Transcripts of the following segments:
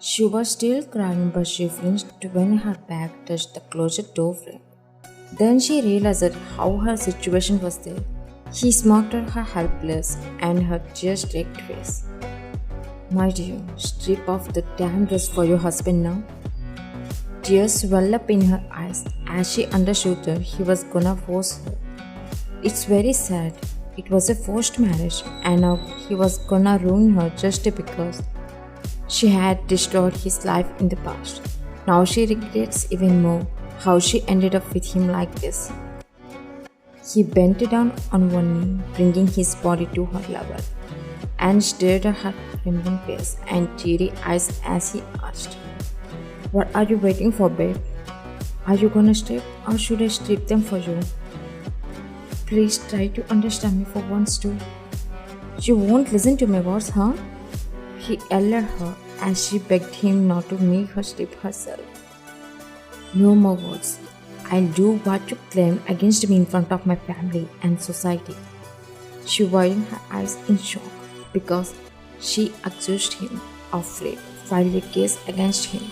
She was still crying, but she flinched when her back touched the closet door frame. Then she realized how her situation was there. He smoked at her helpless and her tear-streaked face. My dear, strip off the damn dress for your husband now. Tears welled up in her eyes as she understood that he was gonna force her. It's very sad. It was a forced marriage, and now he was gonna ruin her just because she had destroyed his life in the past. Now she regrets even more how she ended up with him like this. He bent down on one knee, bringing his body to her level, and stared at her trembling face and teary eyes as he asked, "What are you waiting for, babe? Are you gonna strip, or should I strip them for you? Please try to understand me for once too. You won't listen to my words, huh?" He yelled at her as she begged him not to make her strip herself. "No more words. I'll do what you claim against me in front of my family and society." She widened her eyes in shock because she accused him of rape, filed a case against him,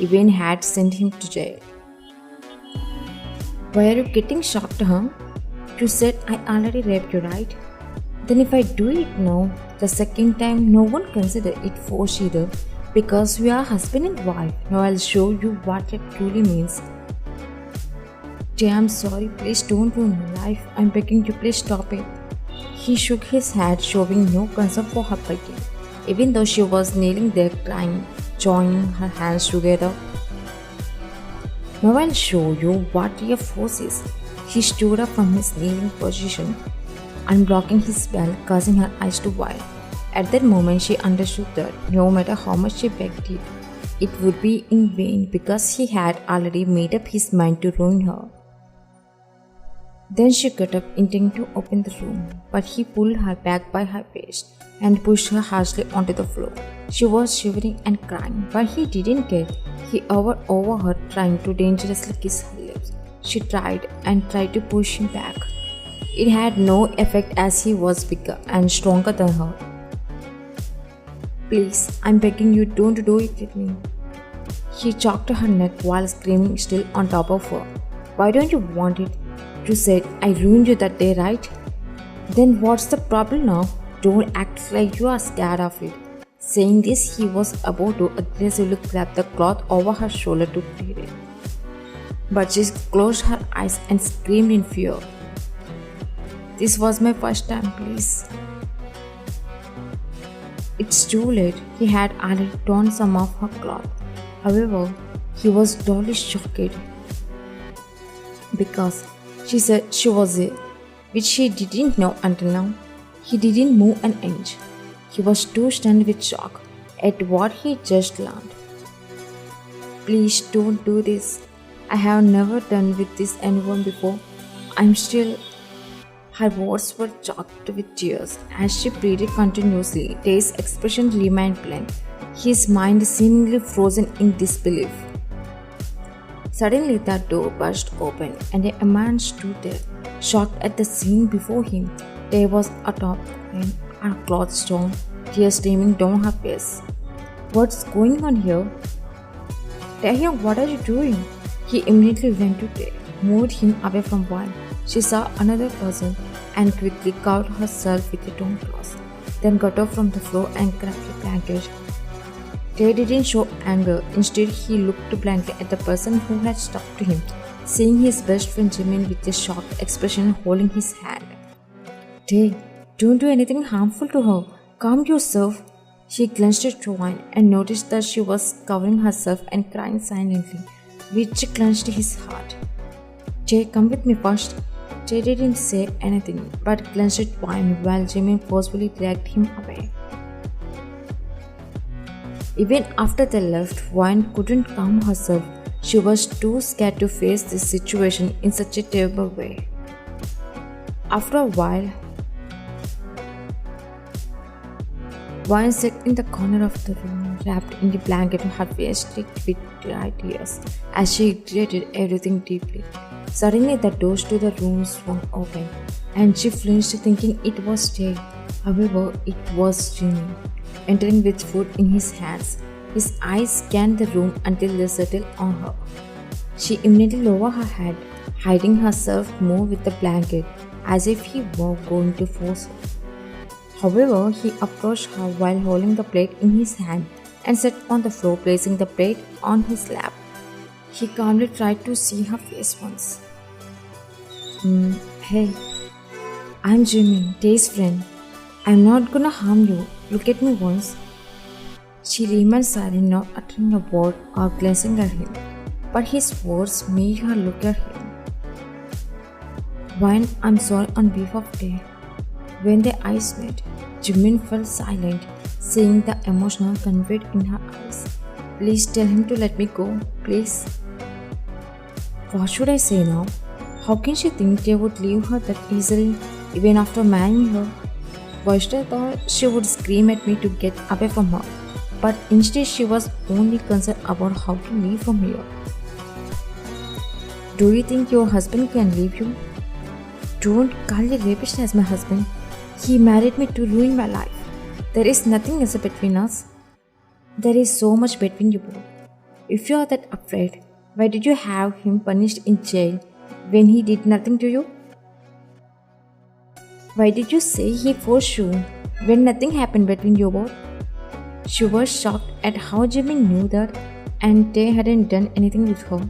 even had sent him to jail. "Why are you getting shocked, huh? You said I already raped you, right? Then if I do it now, the second time, no one consider it forced either, because we are husband and wife. Now I'll show you what it truly means." "Jay, I'm sorry, please don't ruin my life. I'm begging you, please stop it." He shook his head, showing no concern for her begging, even though she was kneeling there crying, joining her hands together. "Now I'll show you what real force is." He stood up from his kneeling position, unblocking his spell, causing her eyes to widen. At that moment, she understood that no matter how much she begged him, it would be in vain because he had already made up his mind to ruin her. Then she got up, intending to open the room, but he pulled her back by her waist and pushed her harshly onto the floor. She was shivering and crying, but he didn't care. He hovered over her, trying to dangerously kiss her lips. She tried and tried to push him back. It had no effect as he was bigger and stronger than her. "Please, I'm begging you, don't do it with me." He choked her neck while screaming, still on top of her. "Why don't you want it? You said I ruined you that day, right? Then what's the problem now? Don't act like you are scared of it." Saying this, he was about to aggressively grab the cloth over her shoulder to tear it. But she closed her eyes and screamed in fear. "This was my first time, please." It's too late. He had already torn some of her cloth. However, he was totally shocked because she said she was ill, which he didn't know until now. He didn't move an inch. He was too stunned with shock at what he just learned. "Please don't do this. I have never done with this anyone before. I'm still..." Her words were choked with tears as she pleaded continuously. Tay's expression remained blank, his mind seemingly frozen in disbelief. Suddenly, the door burst open and a man stood there, shocked at the scene before him. Tay was atop and her clothes torn, tears streaming down her face. "What's going on here? Taehyung, what are you doing?" He immediately went to Tay, moved him away from one. She saw another person and quickly covered herself with a torn cloth, then got up from the floor and grabbed a blanket. Tay didn't show anger. Instead, he looked blankly at the person who had stuck to him, seeing his best friend Jimin with a shocked expression holding his hand. "Tay, don't do anything harmful to her. Calm yourself." She clenched her groin and noticed that she was covering herself and crying silently, which clenched his heart. "Tay, come with me first." Tay didn't say anything but clenched twine while Jimin forcefully dragged him away. Even after they left, Wine couldn't calm herself. She was too scared to face this situation in such a terrible way. After a while, Wine sat in the corner of the room, wrapped in the blanket, her face streaked with dry tears as she regretted everything deeply. Suddenly, the doors to the room swung open, and she flinched, thinking it was Jay. However, it was Jimmy, entering with food in his hands. His eyes scanned the room until they settled on her. She immediately lowered her head, hiding herself more with the blanket as if he were going to force her. However, he approached her while holding the plate in his hand and sat on the floor, placing the plate on his lap. He calmly tried to see her face once. Hey, I'm Jimmy, Tay's friend. I'm not gonna harm you. Look at me once. She remained silent, not uttering a word or glancing at him, but his words made her look at him. When I'm sorry on behalf of Tay. When their eyes met, Jimin fell silent, seeing the emotion conveyed in her eyes. Please tell him to let me go, please. What should I say now? How can she think they would leave her that easily, even after marrying her? First I thought she would scream at me to get away from her, but instead she was only concerned about how to leave from here. Do you think your husband can leave you? Don't call the rapist as my husband. He married me to ruin my life. There is nothing else between us. There is so much between you both. If you are that afraid, why did you have him punished in jail when he did nothing to you? Why did you say he forced you when nothing happened between you both? She was shocked at how Jimmy knew that and Tay hadn't done anything with her.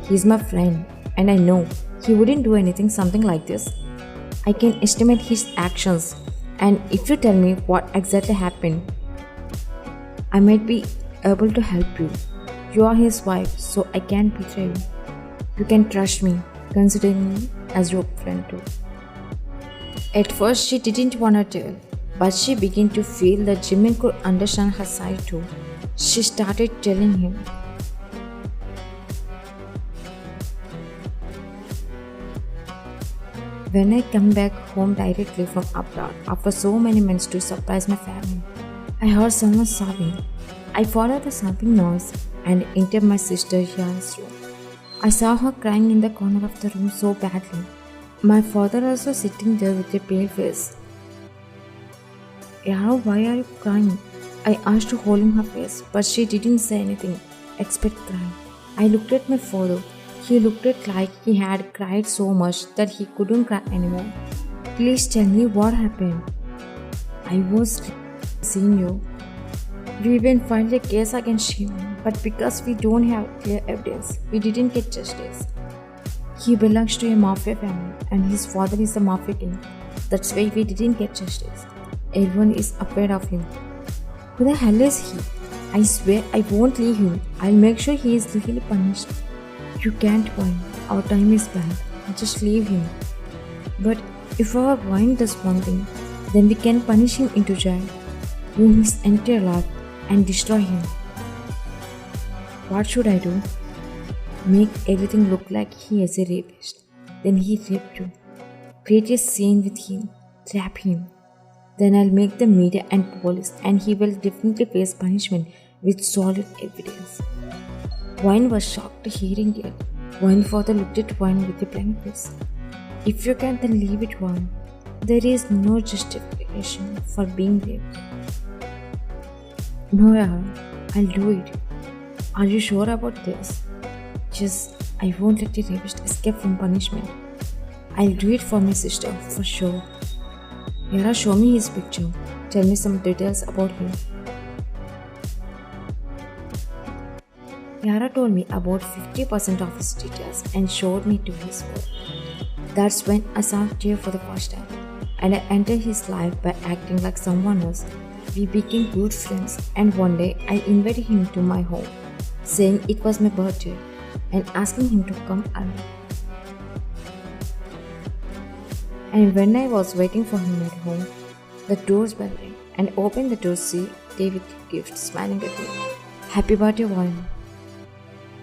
He's my friend and I know he wouldn't do something like this. I can estimate his actions, and if you tell me what exactly happened, I might be able to help you. You are his wife, so I can't betray you. You can trust me, considering me as your friend too. At first, she didn't want to tell, but she began to feel that Jimin could understand her side too. She started telling him. When I come back home directly from abroad after so many months to surprise my family, I heard someone sobbing. I followed the sobbing noise and entered my sister Ya's room. I saw her crying in the corner of the room so badly. My father also sitting there with a pale face. Yara, why are you crying? I asked her, holding her face, but she didn't say anything except crying. I looked at my father. He looked it like he had cried so much that he couldn't cry anymore. Please tell me what happened. I was seeing you. We even filed a case against him, but because we don't have clear evidence, we didn't get justice. He belongs to a mafia family and his father is a mafia king. That's why we didn't get justice. Everyone is afraid of him. Who the hell is he? I swear I won't leave him. I'll make sure he is legally punished. You can't win. Our time is bad. Just leave him. But if our wine does one thing, then we can punish him into jail, ruin his entire life, and destroy him. What should I do? Make everything look like he is a rapist. Then he raped you. Create a scene with him. Trap him. Then I'll make the media and police, and he will definitely face punishment with solid evidence. Wine was shocked hearing it. Wine father looked at Wine with a blank face. If you can, then leave it, Wine. There is no justification for being raped. No, Yara, I'll do it. Are you sure about this? Just, I won't let the rapist escape from punishment. I'll do it for my sister, for sure. Yara, show me his picture. Tell me some details about him. Yara told me about 50% of his details and showed me to his work. That's when I saw Tay for the first time, and I entered his life by acting like someone else. We became good friends, and one day I invited him to my home, saying it was my birthday, and asking him to come along. And when I was waiting for him at home, the doors bell rang, and opened the door to see David Gift smiling at me. Happy birthday, Warren,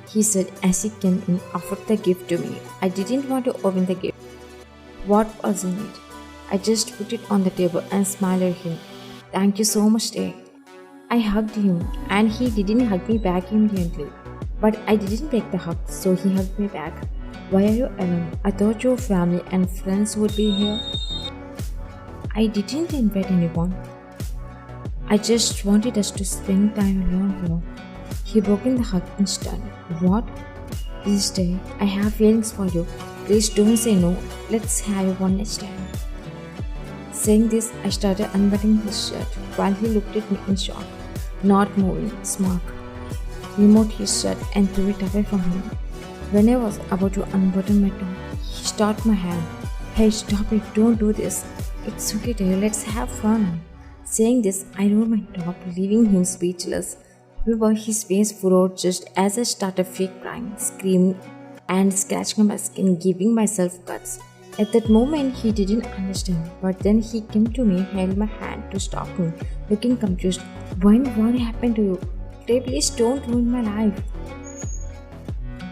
he said as he came in, offered the gift to me. I didn't want to open the gift. What was in it? I just put it on the table and smiled at him. Thank you so much, Tay. I hugged him and he didn't hug me back immediately. But I didn't break the hug, so he hugged me back. Why are you alone? I thought your family and friends would be here. I didn't invite anyone. I just wanted us to spend time alone here. He broke in the hug instantly. What? Please stay. I have feelings for you. Please don't say no. Let's have a one night stand. Saying this, I started unbuttoning his shirt while he looked at me in shock, not moving, smirk. He removed his shirt and threw it away from him. When I was about to unbutton my top, he stopped my hand. Hey, stop it, don't do this. It's okay, dear, let's have fun. Saying this, I rolled my top, leaving him speechless. However, his face furrowed just as I started fake crying, screaming, and scratching my skin, giving myself cuts. At that moment, he didn't understand, but then he came to me, held my hand to stop me, looking confused. What happened to you? Please don't ruin my life.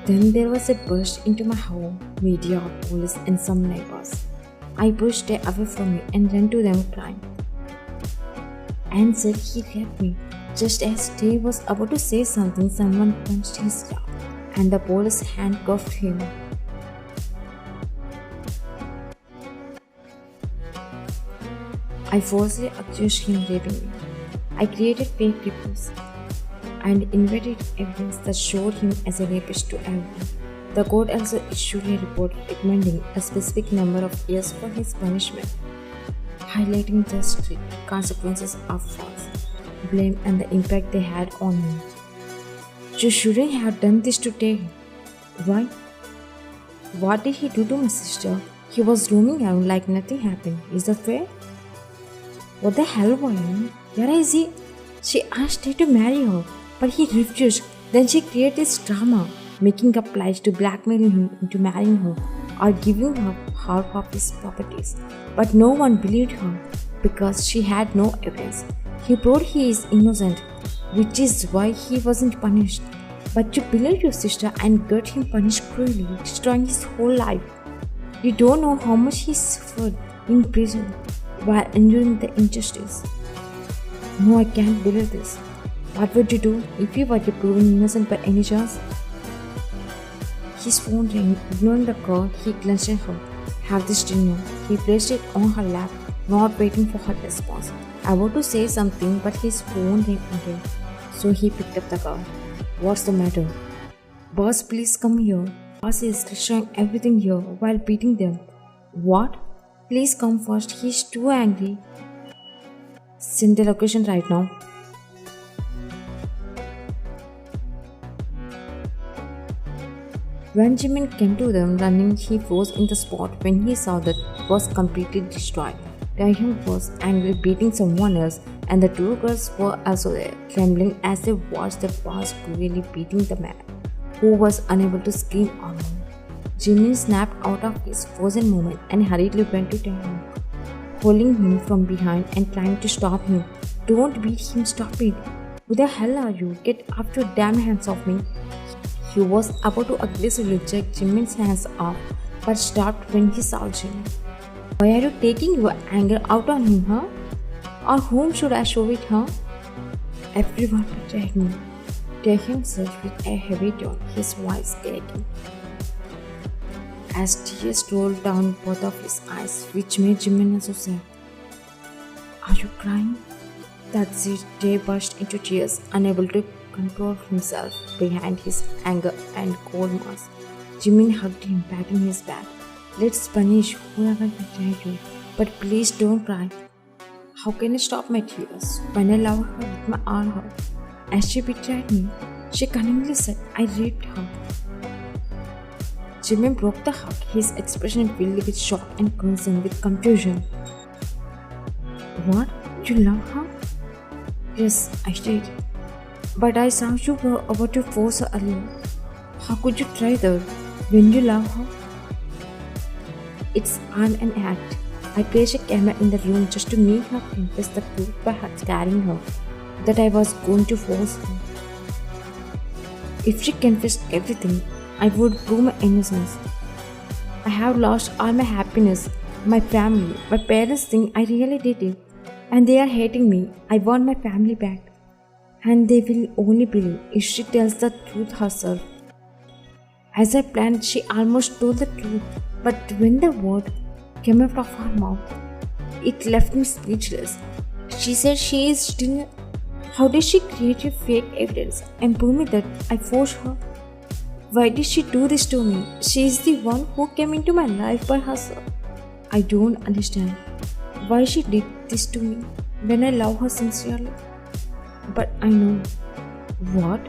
Then there was a burst into my home, media, police, and some neighbors. I pushed them away from me and ran to them crying. And said he left me. Just as Dave was about to say something, someone punched his jaw, and the police handcuffed him. I falsely accused him of raping me. I created fake reports and invented evidence that showed him as a rapist to everyone. The court also issued a report recommending a specific number of years for his punishment, highlighting the strict consequences of false blame and the impact they had on me. You shouldn't have done this to Tay. Why? What did he do to my sister? He was roaming around like nothing happened. Is that fair? What the hell, boy? Where is he? She asked Tay to marry her, but he refused. Then she created this drama, making up lies to blackmail him into marrying her or giving her half of his properties. But no one believed her because she had no evidence. He proved he is innocent, which is why he wasn't punished. But you believed your sister and got him punished cruelly, destroying his whole life. You don't know how much he suffered in prison while enduring the injustice. No, I can't believe this. What would you do if you were proven innocent by any chance? His phone rang. Ignoring the call, he glanced at her. Have this dinner. He placed it on her lap, not waiting for her response. I want to say something, but his phone rang again. So he picked up the call. What's the matter? Boss, please come here. Boss is destroying everything here while beating them. What? Please come first. He's too angry. Send the location right now. When Jimin came to them running, he froze in the spot when he saw that it was completely destroyed. Taehyung was angry, beating someone else, and the two girls were also there, trembling as they watched the boss cruelly beating the man, who was unable to scream or move. Jimin snapped out of his frozen moment and hurriedly went to Taehyung, holding him from behind and trying to stop him. Don't beat him, stop it. Who the hell are you? Get off your damn hands off me. He was about to aggressively jerk Jimin's hands off, but stopped when he saw Jimin. Why are you taking your anger out on him, huh? Or whom should I show it, huh? Everyone betrayed me. Taehyung said with a heavy tone, his voice cracking, as tears rolled down both of his eyes, which made Jimin also sad. Are you crying? That's it. Tae burst into tears, unable to control himself behind his anger and cold mask. Jimin hugged him, patting his back. Let's punish whoever betrayed you, but please don't cry. How can I stop my tears when I love her with my all heart? As she betrayed me, she cunningly said I raped her. Jimin broke the hug, his expression filled with shock and concern with confusion. What? You love her? Yes, I did. But I saw you were about to force her earlier. How could you try that when you love her? It's an act. I placed a camera in the room just to make her confess the truth by her scaring her that I was going to force her. If she confessed everything, I would prove my innocence. I have lost all my happiness, my family. My parents think I really did it, and they are hating me. I want my family back, and they will only believe if she tells the truth herself. As I planned, she almost told the truth, but when the word came out of her mouth, it left me speechless. She said she is still. How did she create a fake evidence and prove me that I forced her? Why did she do this to me? She is the one who came into my life by herself. I don't understand why she did this to me when I love her sincerely. But I know what?